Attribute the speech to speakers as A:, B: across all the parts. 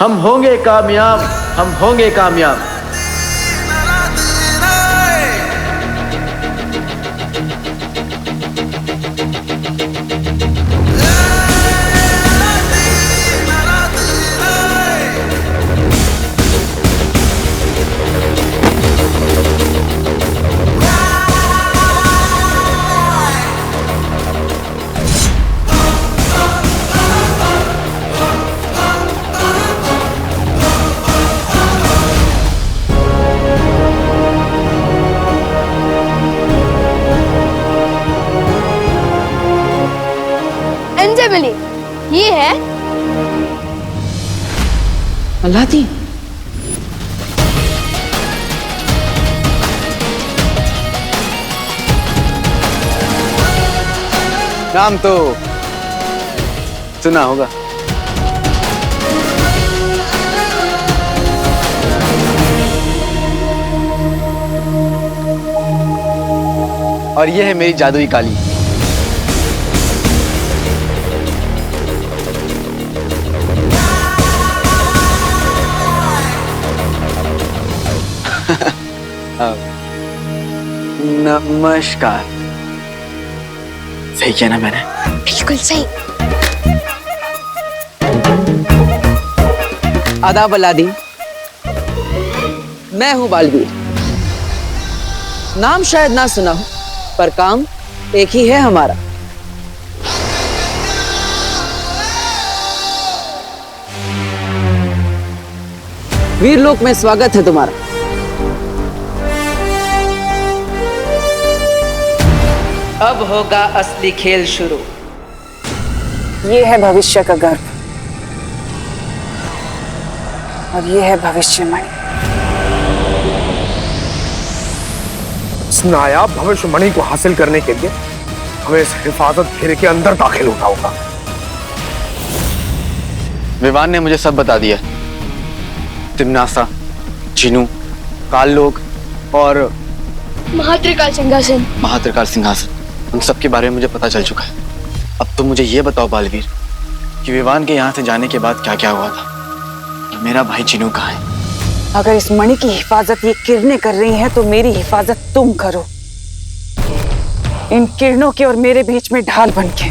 A: हम होंगे कामयाब, हम होंगे कामयाब।
B: अंजलि, ये है
C: अलादीन।
D: नाम तो सुना होगा। और ये है मेरी जादुई काली। नमस्कार। सही किया ना मैंने?
B: बिल्कुल सही।
C: आदाब अलादीन, मैं हूं बालवीर। नाम शायद ना सुना हो, पर काम एक ही है हमारा। वीरलोक में स्वागत है तुम्हारा। अब होगा असली खेल शुरू। ये है भविष्य का गर्भ और ये है भविष्यवाणी।
E: इस नायाब भविष्यवाणी को हासिल करने के लिए हमें इस हिफाजत घेरे के अंदर दाखिल होना होगा।
D: विवान ने मुझे सब बता दिया। तिम्नासा, जिनू, काल लोग और
B: महात्रिकाल सिंहासन।
D: महात्रिकाल सिंहासन, उन सब के बारे में मुझे पता चल चुका है। अब तुम मुझे ये बताओ बालवीर कि विवान के यहाँ से जाने के बाद क्या क्या हुआ था। मेरा भाई जिनू कहाँ है?
C: अगर इस मणि की हिफाजत ये किरणें कर रही हैं तो मेरी हिफाजत तुम करो, इन किरणों के और मेरे बीच में ढाल बनके।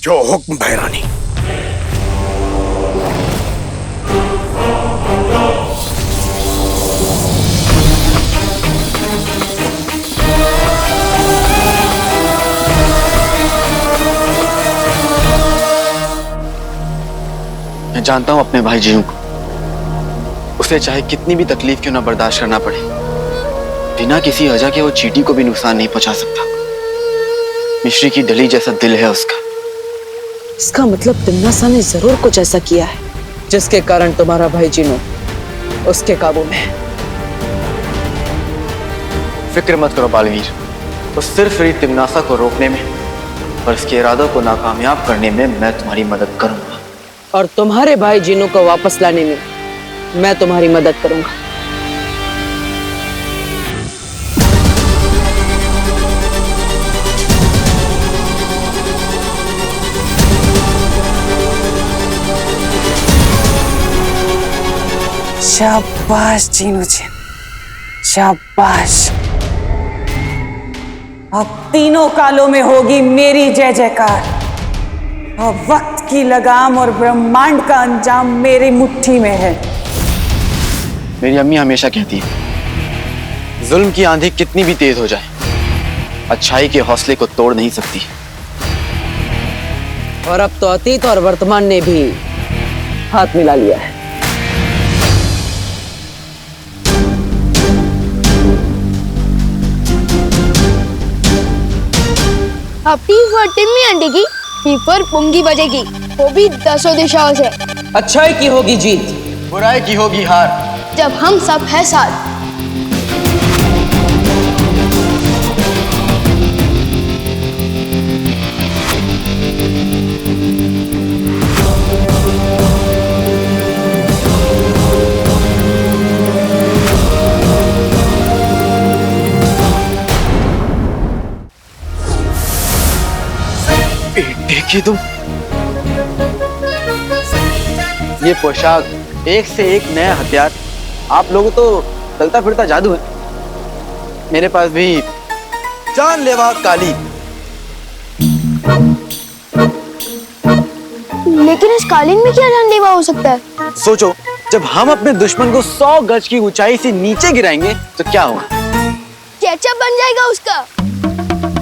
E: जो हुक्म भैरानी।
D: मैं जानता हूं अपने भाई जिनू को, उसे चाहे कितनी भी तकलीफ क्यों ना बर्दाश्त करना पड़े, बिना किसी वजह के वो चींटी को भी नुकसान नहीं पहुंचा सकता। मिश्री की डली जैसा दिल है उसका।
C: इसका मतलब तिम्नासा ने जरूर कुछ ऐसा किया है जिसके कारण तुम्हारा भाई जिनू उसके काबू में है।
D: फिक्र मत करो बालवीर, वो सिर्फ मेरी तिम्नासा को रोकने में और इसके इरादों को नाकामयाब करने में मैं तुम्हारी मदद करूंगा।
C: और तुम्हारे भाई जिनू को वापस लाने में मैं तुम्हारी मदद करूंगा। शाबाश जिनू जी, शाबाश। अब तीनों कालों में होगी मेरी जय जयकार। अब वक्त की लगाम और ब्रह्मांड का अंजाम मेरी मुट्ठी में है।
D: मेरी अम्मी हमेशा कहती है, जुल्म की आंधी कितनी भी तेज हो जाए, अच्छाई के हौसले को तोड़ नहीं सकती।
C: और अब तो अतीत और वर्तमान ने भी हाथ मिला लिया है।
B: अब टी फॉर टिम्मी आंटी की, टी फॉर पुंगी बजेगी, वो भी 10 दिशाओं से।
C: अच्छाई की होगी जीत,
D: बुराई की होगी हार,
B: जब हम सब है साथ।
D: देखिए तुम, ये पोशाक, एक से एक नया हथियार। आप लोगों तो चलता फिरता जादू है। मेरे पास भी जानलेवा काली।
B: लेकिन इस कालीन में क्या जानलेवा हो सकता है?
D: सोचो, जब हम अपने दुश्मन को 100 गज की ऊंचाई से नीचे गिराएंगे तो क्या होगा?
B: केचप बन जाएगा उसका।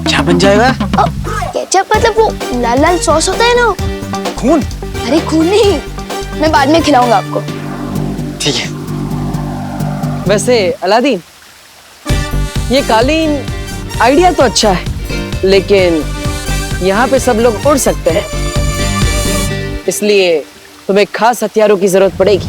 D: क्या बन जाएगा?
B: केचप मतलब वो लाल लाल सॉस होता है ना?
D: खून?
B: अरे खून नहीं, मैं बाद में खिलाऊंगा आपको।
D: ठीक है।
F: वैसे अलादीन, ये कालीन आइडिया तो अच्छा है, लेकिन यहाँ पे सब लोग उड़ सकते हैं, इसलिए तुम्हें खास हथियारों की जरूरत पड़ेगी।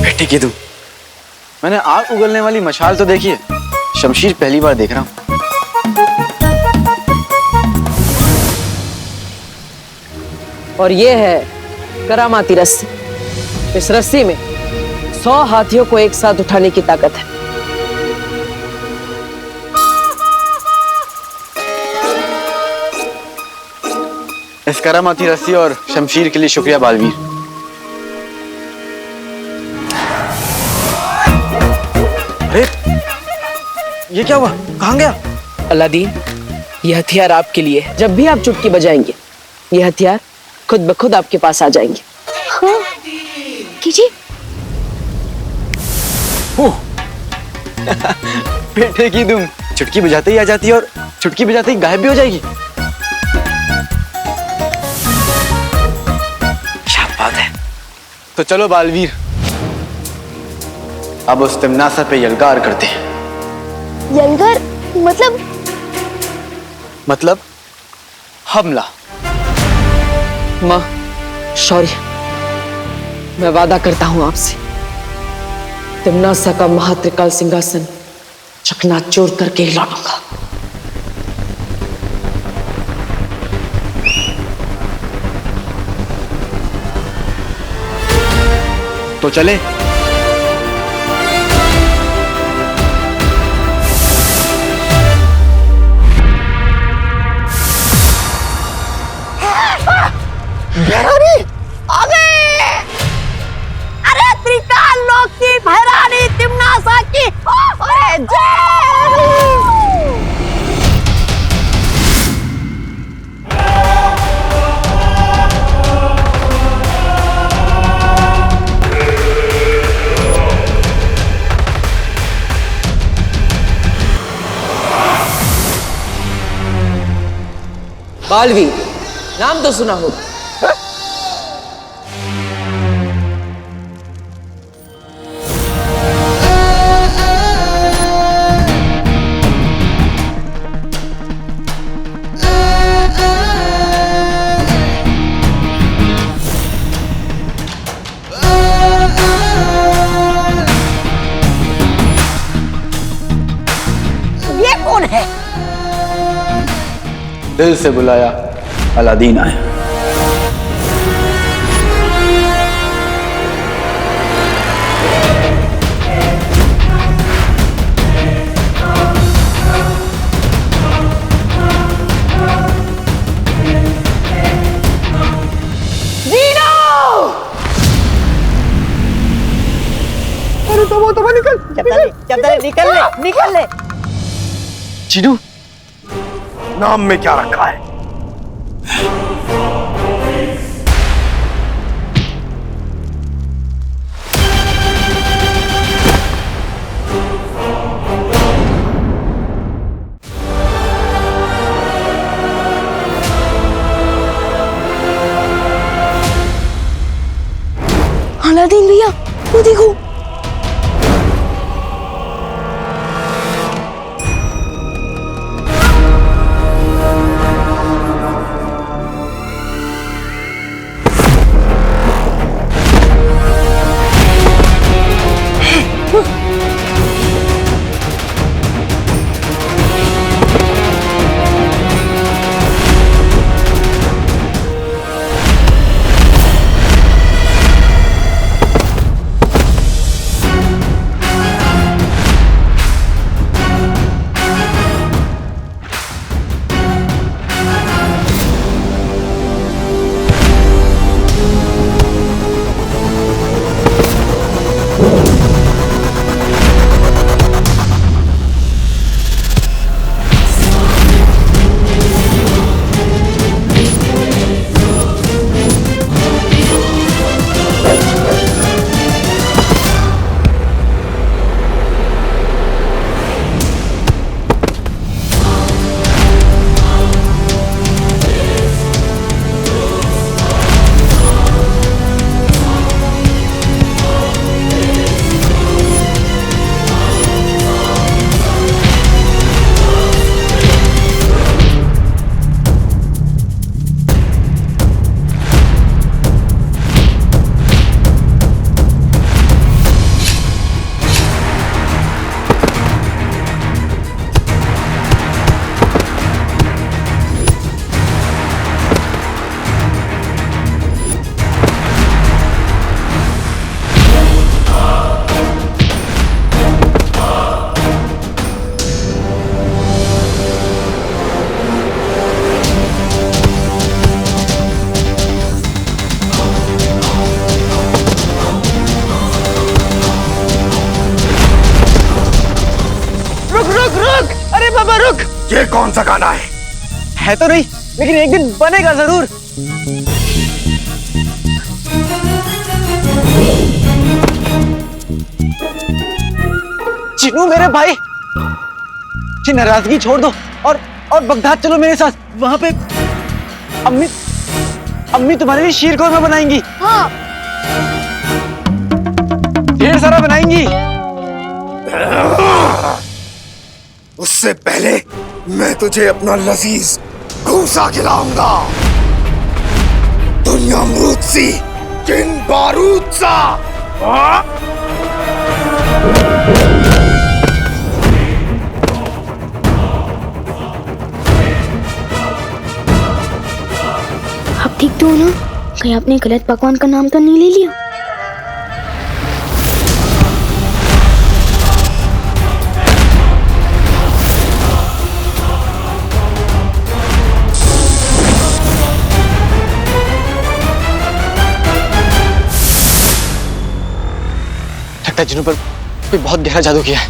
D: बेटी की तुम, मैंने आग उगलने वाली मशाल तो देखी है, शमशीर पहली बार देख रहा हूँ।
F: और ये है करामाती रस्सी। इस रस्सी में 100 हाथियों को एक साथ उठाने की ताकत है।
D: इस करामाती रस्सी और शमशीर के लिए शुक्रिया बालवीर। अरे ये क्या हुआ? कहाँ गया?
F: अलादीन, ये हथियार आपके लिए है। जब भी आप चुटकी बजाएंगे, ये हथियार खुद ब खुद आपके पास आ जाएंगे।
B: हाँ, कीजिए।
D: बेटे की तुम, चुटकी बजाते ही आ जाती है और चुटकी बजाते ही गायब भी हो जाएगी। क्या बात है। तो चलो बालवीर, अब उस तिमनासा पे यलगार करते हैं।
B: यलगार
D: मतलब हमला।
F: माँ, शौर्य, मैं वादा करता हूं आपसे, तिमनासा का महात्रिकाल सिंहासन चकनाचूर करके ही लौटूंगा।
D: तो चले।
C: अरे त्रिकाल लोक की भैरानी तिमनासा की, अरे जय।
F: बालवीर, नाम तो सुना होगा।
C: ये कौन है?
D: दिल से बुलाया, अलादीन आया।
C: निकल ले।
D: चीनू,
E: नाम में क्या रखा है?
B: अलादीन भैया, वो देखो।
E: जगाना
F: है तो नहीं, लेकिन एक दिन बनेगा जरूर। चिनू मेरे भाई, ये नाराजगी छोड़ दो और बगदाद चलो मेरे साथ। वहां पे अम्मी तुम्हारे लिए शीर कौरमा बनाएंगी।
B: हाँ।
F: ढेर सारा बनाएंगी।
E: उससे पहले मैं तुझे अपना लजीज घूसा खिलाऊंगा। दुनिया अमरूद सी, जिन बारूद सा।
B: आप ठीक तो हो ना? कहीं आपने गलत पकवान का नाम तो नहीं ले लिया?
D: लगता है जिन्हों पर कोई बहुत गहरा जादू किया है।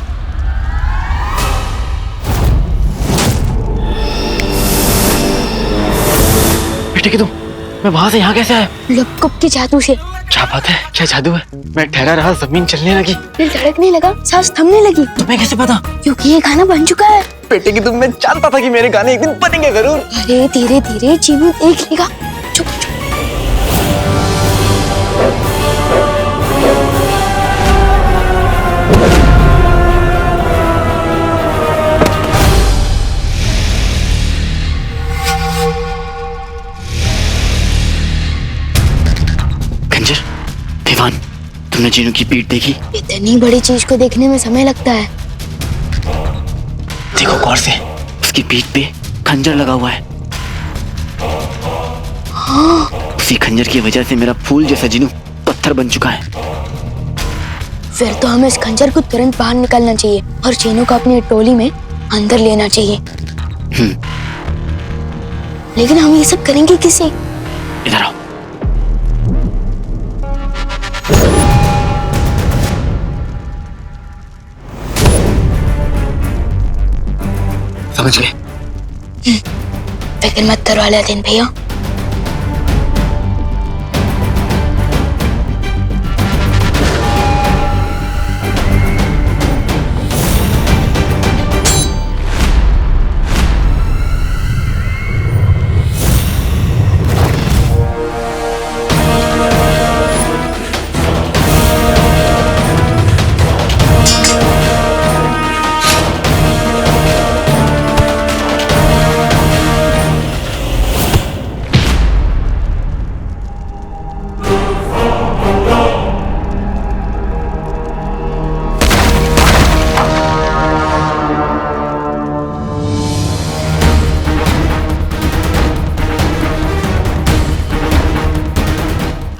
D: बेटे की तुम, मैं वहां से यहाँ कैसे आया?
B: लपकप के जादू से।
D: क्या बात है, क्या जादू है? मैं ठहरा रहा, जमीन चलने लगी,
B: दिल धड़कने लगा, सांस थमने लगी।
D: तुम्हें कैसे पता?
B: क्योंकि ये गाना बन चुका है।
F: बेटे की तुम, मैं जानता था कि मेरे गाने एक दिन बनेंगे जरूर।
B: अरे धीरे धीरे जीवन देख लेगा। चुप चुप।
D: खंजर, दीवान, तुमने जीनू की पीठ देखी?
B: इतनी बड़ी चीज को देखने में समय लगता है।
D: देखो गौर से, उसकी पीठ पे खंजर लगा हुआ है।
B: हाँ।
D: उसी खंजर की वजह से मेरा फूल जैसा जीनू पत्थर बन चुका है।
B: फिर तो हमें इस खंजर को तुरंत बाहर निकालना चाहिए और चीनू को अपनी टोली में अंदर लेना चाहिए। लेकिन हम ये सब करेंगे किसे?
D: इधर आओ। समझ गए?
B: फिक्र मत करो अलादीन भैया।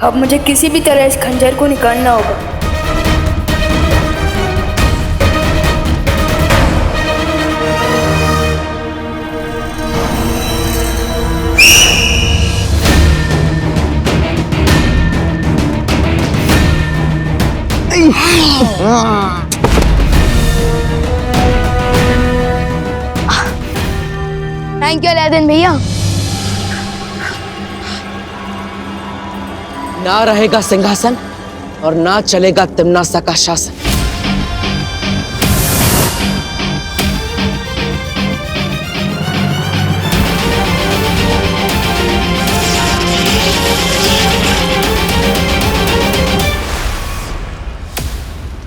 G: अब मुझे किसी भी तरह इस खंजर को निकालना होगा।
B: थैंक यू अलादीन भैया।
F: ना रहेगा सिंहासन और ना चलेगा तिम्नासा का शासन।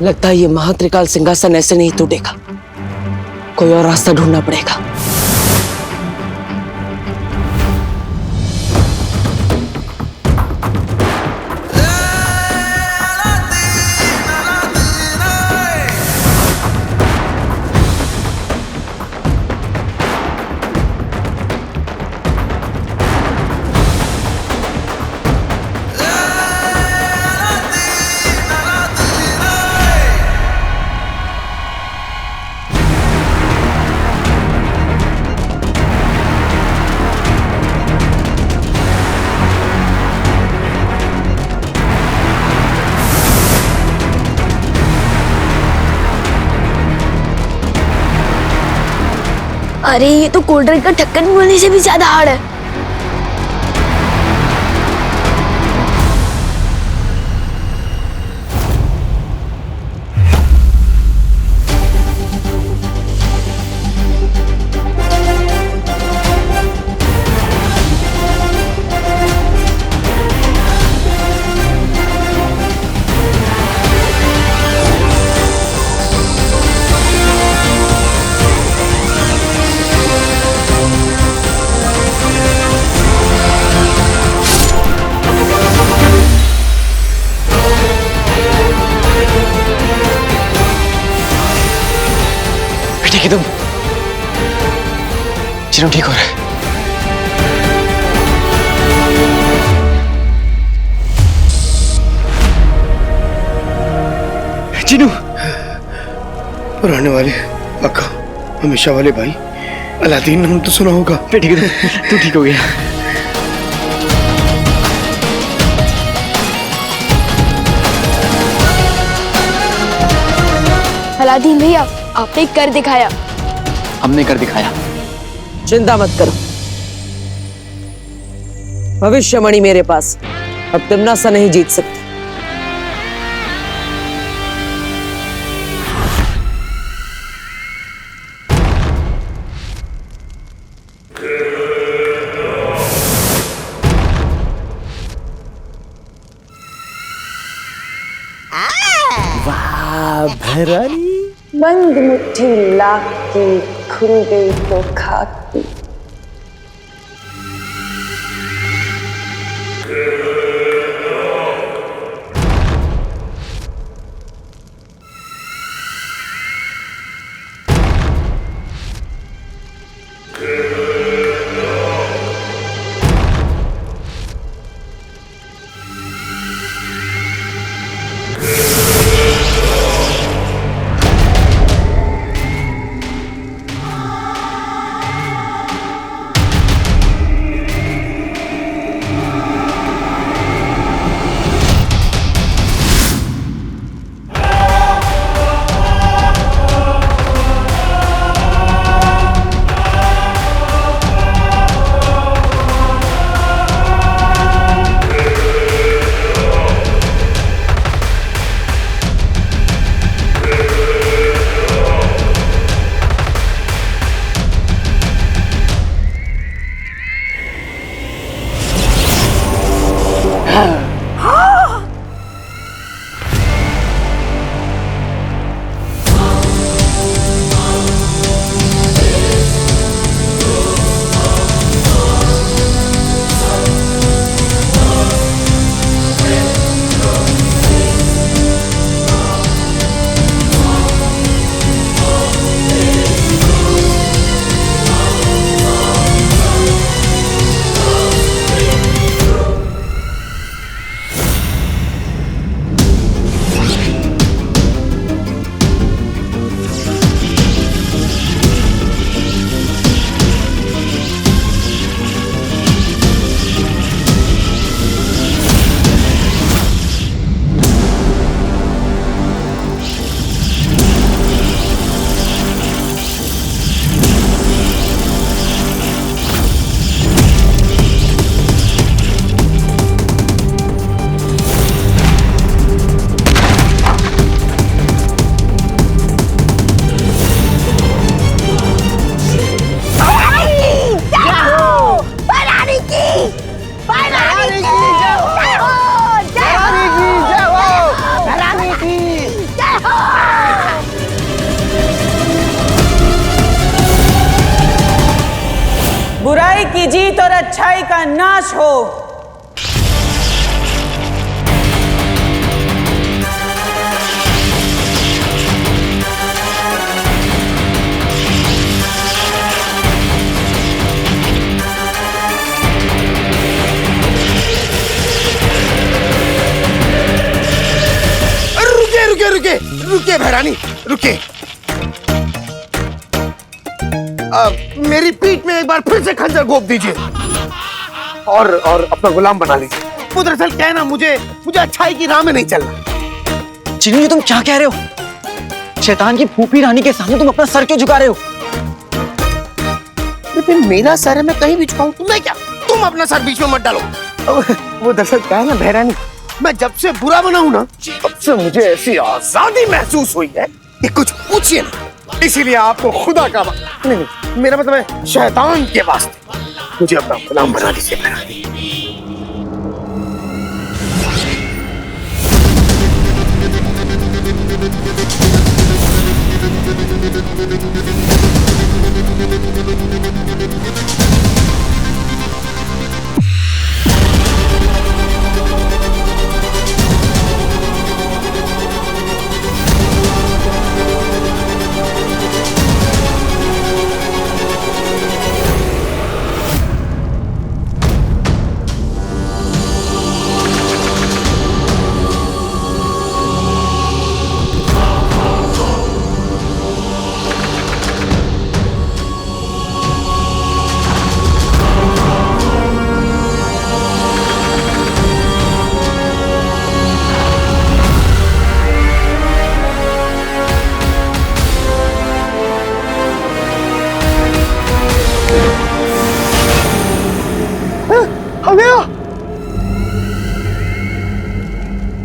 F: लगता है ये महात्रिकाल सिंहासन ऐसे नहीं टूटेगा, कोई और रास्ता ढूंढना पड़ेगा।
B: अरे ये तो कोल्ड ड्रिंक का ढक्कन खोलने से भी ज्यादा हार्ड है।
D: ठीक है तुम, चिनू ठीक हो रहा है। चिनू,
E: पुराने वाले अक्का, हमेशा वाले भाई, अलादीन नाम तो सुना होगा।
D: ठीक है तू ठीक हो गया।
B: अलादीन भैया, आपने कर दिखाया।
D: हमने कर दिखाया।
F: चिंता मत करो, भविष्यमणि मेरे पास, अब तिम्नासा नहीं जीत सकती।
C: बंद मुट्ठी लाख की, खुल गई तो खाक की। बुराई की जीत और अच्छाई का नाश हो।
E: रुके रुके भैरानी, रुके। मेरी पीठ में एक बार फिर से खंजर घोंप दीजिए और अपना गुलाम बना लीजिए। वो दरअसल क्या है ना, मुझे अच्छाई की राह में नहीं चलना।
D: चिनू, ये तुम क्या कह रहे हो? शैतान की फूफी रानी के सामने तुम अपना सर क्यों झुका रहे हो?
E: अरे फिर मेरा सर है, मैं कहीं भी झुकाऊं, तुम्हें क्या? तुम अपना सर बीच में मत डालो। वो दरअसल क्या है ना बहरानी, मैं जब से बुरा बना हूं ना, तब से मुझे ऐसी आजादी महसूस हुई है कि कुछ पूछिए ना। इसीलिए आपको खुदा का नहीं, मेरा मतलब है शैतान के वास्ते मुझे अपना गुलाम बना दीजिए बहरानी।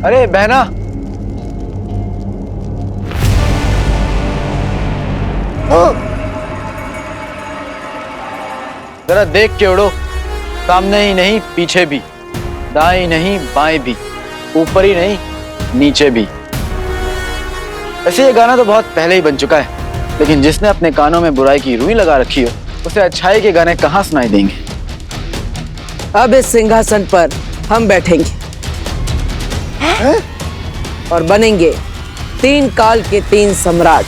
A: अरे बहना, जरा देख के उड़ो, सामने ही नहीं पीछे भी, दाएं नहीं बाएं भी, ऊपर ही नहीं नीचे भी। ऐसे ये गाना तो बहुत पहले ही बन चुका है, लेकिन जिसने अपने कानों में बुराई की रुई लगा रखी हो उसे अच्छाई के गाने कहाँ सुनाई देंगे।
F: अब इस सिंहासन पर हम बैठेंगे और बनेंगे 3 काल के 3 सम्राट।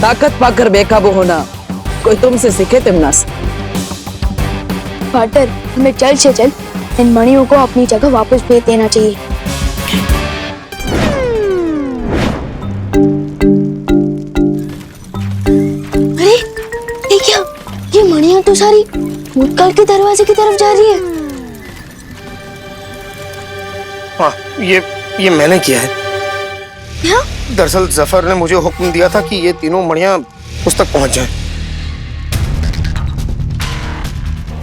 F: ताकत पाकर बेकाबू होना कोई तुमसे सीखे तिमनास।
B: पार्टनर, हमें जल्द से जल्द इन मणियों को अपनी जगह वापस भेज देना चाहिए। अरे ये क्या, ये मणियां तो सारी भूतकाल के दरवाजे की तरफ जा रही है।
E: हाँ, ये मैंने किया है।
B: क्या?
E: दरअसल जफर ने मुझे हुक्म दिया था कि ये तीनों मणियां उस तक पहुंच जाएं।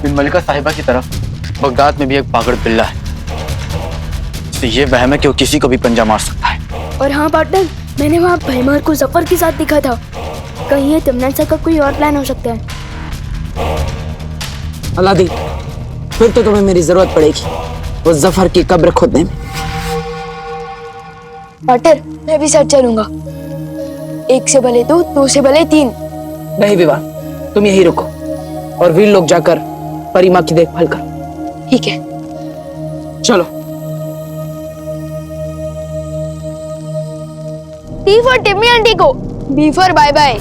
D: बिन मलिका साहिबा की तरफ बगदाद में भी एक पागड़ पिल्ला है, इससे ये वहम है कि वो किसी को भी पंजा मार सकता है।
G: और हाँ पार्टनर, मैंने वहाँ भैमार को जफर के साथ देखा था। कहीं ये तिमनान सर का कोई और प्लान हो सकता है।
F: अलादीन, फिर तो तुम्हें मेरी जरूरत पड़ेगी वो जफर की कब्र खोदने में।
B: पार्टनर, मैं भी साथ चलूंगा। 1 से भले 2, 2 से भले 3।
F: नहीं विवाह, तुम यही रुको और वीर लोग जाकर परी माँ की देखभाल करो।
B: ठीक है,
F: चलो।
B: टी फॉर टिम्मी आंटी को, बी फॉर बाय बाय।